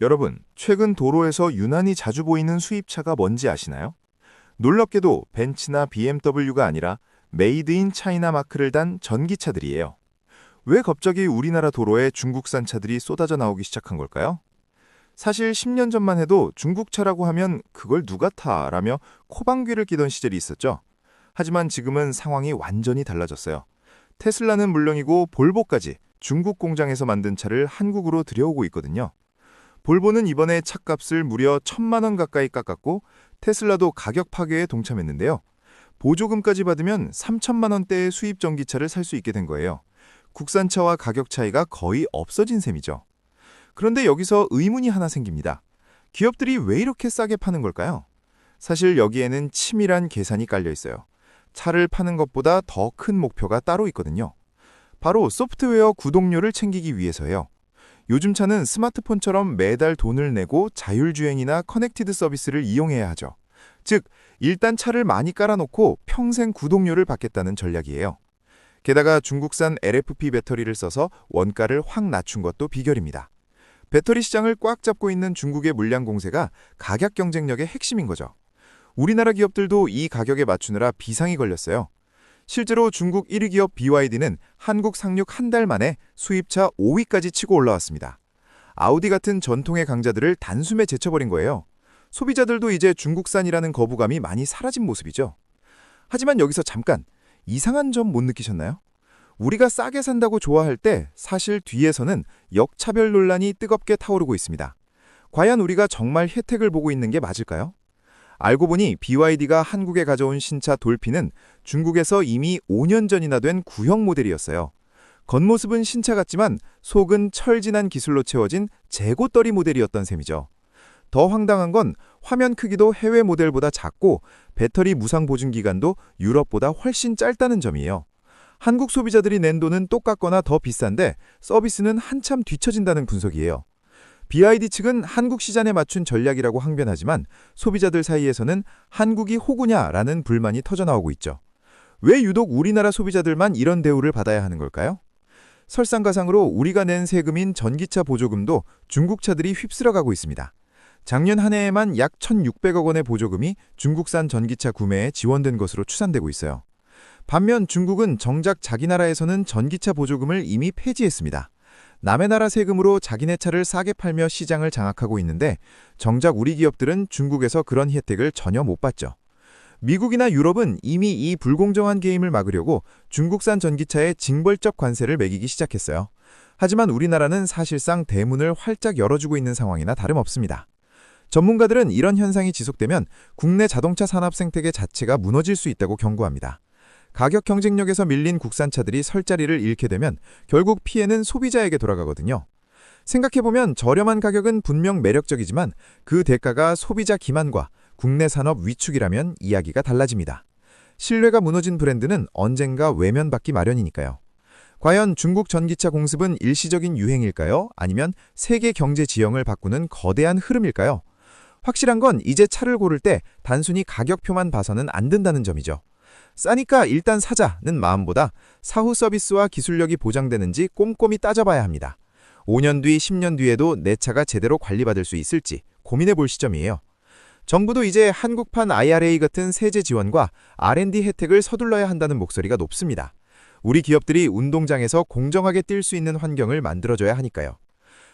여러분, 최근 도로에서 유난히 자주 보이는 수입차가 뭔지 아시나요? 놀랍게도 벤츠나 BMW가 아니라 메이드 인 차이나 마크를 단 전기차들이에요. 왜 갑자기 우리나라 도로에 중국산 차들이 쏟아져 나오기 시작한 걸까요? 사실 10년 전만 해도 중국차라고 하면 그걸 누가 타라며 코방귀를 뀌던 시절이 있었죠. 하지만 지금은 상황이 완전히 달라졌어요. 테슬라는 물론이고 볼보까지 중국 공장에서 만든 차를 한국으로 들여오고 있거든요. 볼보는 이번에 차값을 무려 1,000만 원 가까이 깎았고 테슬라도 가격 파괴에 동참했는데요. 보조금까지 받으면 3천만 원대의 수입 전기차를 살 수 있게 된 거예요. 국산차와 가격 차이가 거의 없어진 셈이죠. 그런데 여기서 의문이 하나 생깁니다. 기업들이 왜 이렇게 싸게 파는 걸까요? 사실 여기에는 치밀한 계산이 깔려 있어요. 차를 파는 것보다 더 큰 목표가 따로 있거든요. 바로 소프트웨어 구독료를 챙기기 위해서예요. 요즘 차는 스마트폰처럼 매달 돈을 내고 자율주행이나 커넥티드 서비스를 이용해야 하죠. 즉, 일단 차를 많이 깔아놓고 평생 구독료를 받겠다는 전략이에요. 게다가 중국산 LFP 배터리를 써서 원가를 확 낮춘 것도 비결입니다. 배터리 시장을 꽉 잡고 있는 중국의 물량 공세가 가격 경쟁력의 핵심인 거죠. 우리나라 기업들도 이 가격에 맞추느라 비상이 걸렸어요. 실제로 중국 1위 기업 BYD는 한국 상륙 한 달 만에 수입차 5위까지 치고 올라왔습니다. 아우디 같은 전통의 강자들을 단숨에 제쳐버린 거예요. 소비자들도 이제 중국산이라는 거부감이 많이 사라진 모습이죠. 하지만 여기서 잠깐, 이상한 점 못 느끼셨나요? 우리가 싸게 산다고 좋아할 때 사실 뒤에서는 역차별 논란이 뜨겁게 타오르고 있습니다. 과연 우리가 정말 혜택을 보고 있는 게 맞을까요? 알고 보니 BYD가 한국에 가져온 신차 돌핀은 중국에서 이미 5년 전이나 된 구형 모델이었어요. 겉모습은 신차 같지만 속은 철진한 기술로 채워진 재고떨이 모델이었던 셈이죠. 더 황당한 건 화면 크기도 해외 모델보다 작고 배터리 무상 보증 기간도 유럽보다 훨씬 짧다는 점이에요. 한국 소비자들이 낸 돈은 똑같거나 더 비싼데 서비스는 한참 뒤처진다는 분석이에요. BYD 측은 한국 시장에 맞춘 전략이라고 항변하지만 소비자들 사이에서는 한국이 호구냐라는 불만이 터져나오고 있죠. 왜 유독 우리나라 소비자들만 이런 대우를 받아야 하는 걸까요? 설상가상으로 우리가 낸 세금인 전기차 보조금도 중국 차들이 휩쓸어가고 있습니다. 작년 한 해에만 약 1,600억 원의 보조금이 중국산 전기차 구매에 지원된 것으로 추산되고 있어요. 반면 중국은 정작 자기 나라에서는 전기차 보조금을 이미 폐지했습니다. 남의 나라 세금으로 자기네 차를 싸게 팔며 시장을 장악하고 있는데 정작 우리 기업들은 중국에서 그런 혜택을 전혀 못 받죠. 미국이나 유럽은 이미 이 불공정한 게임을 막으려고 중국산 전기차에 징벌적 관세를 매기기 시작했어요. 하지만 우리나라는 사실상 대문을 활짝 열어주고 있는 상황이나 다름없습니다. 전문가들은 이런 현상이 지속되면 국내 자동차 산업 생태계 자체가 무너질 수 있다고 경고합니다. 가격 경쟁력에서 밀린 국산차들이 설 자리를 잃게 되면 결국 피해는 소비자에게 돌아가거든요. 생각해보면 저렴한 가격은 분명 매력적이지만 그 대가가 소비자 기만과 국내 산업 위축이라면 이야기가 달라집니다. 신뢰가 무너진 브랜드는 언젠가 외면받기 마련이니까요. 과연 중국 전기차 공습은 일시적인 유행일까요? 아니면 세계 경제 지형을 바꾸는 거대한 흐름일까요? 확실한 건 이제 차를 고를 때 단순히 가격표만 봐서는 안 된다는 점이죠. 싸니까 일단 사자는 마음보다 사후 서비스와 기술력이 보장되는지 꼼꼼히 따져봐야 합니다. 5년 뒤, 10년 뒤에도 내 차가 제대로 관리받을 수 있을지 고민해 볼 시점이에요. 정부도 이제 한국판 IRA 같은 세제 지원과 R&D 혜택을 서둘러야 한다는 목소리가 높습니다. 우리 기업들이 운동장에서 공정하게 뛸 수 있는 환경을 만들어줘야 하니까요.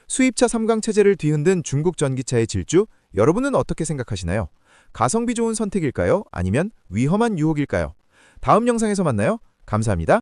수입차 3강 체제를 뒤흔든 중국 전기차의 질주, 여러분은 어떻게 생각하시나요? 가성비 좋은 선택일까요? 아니면 위험한 유혹일까요? 다음 영상에서 만나요. 감사합니다.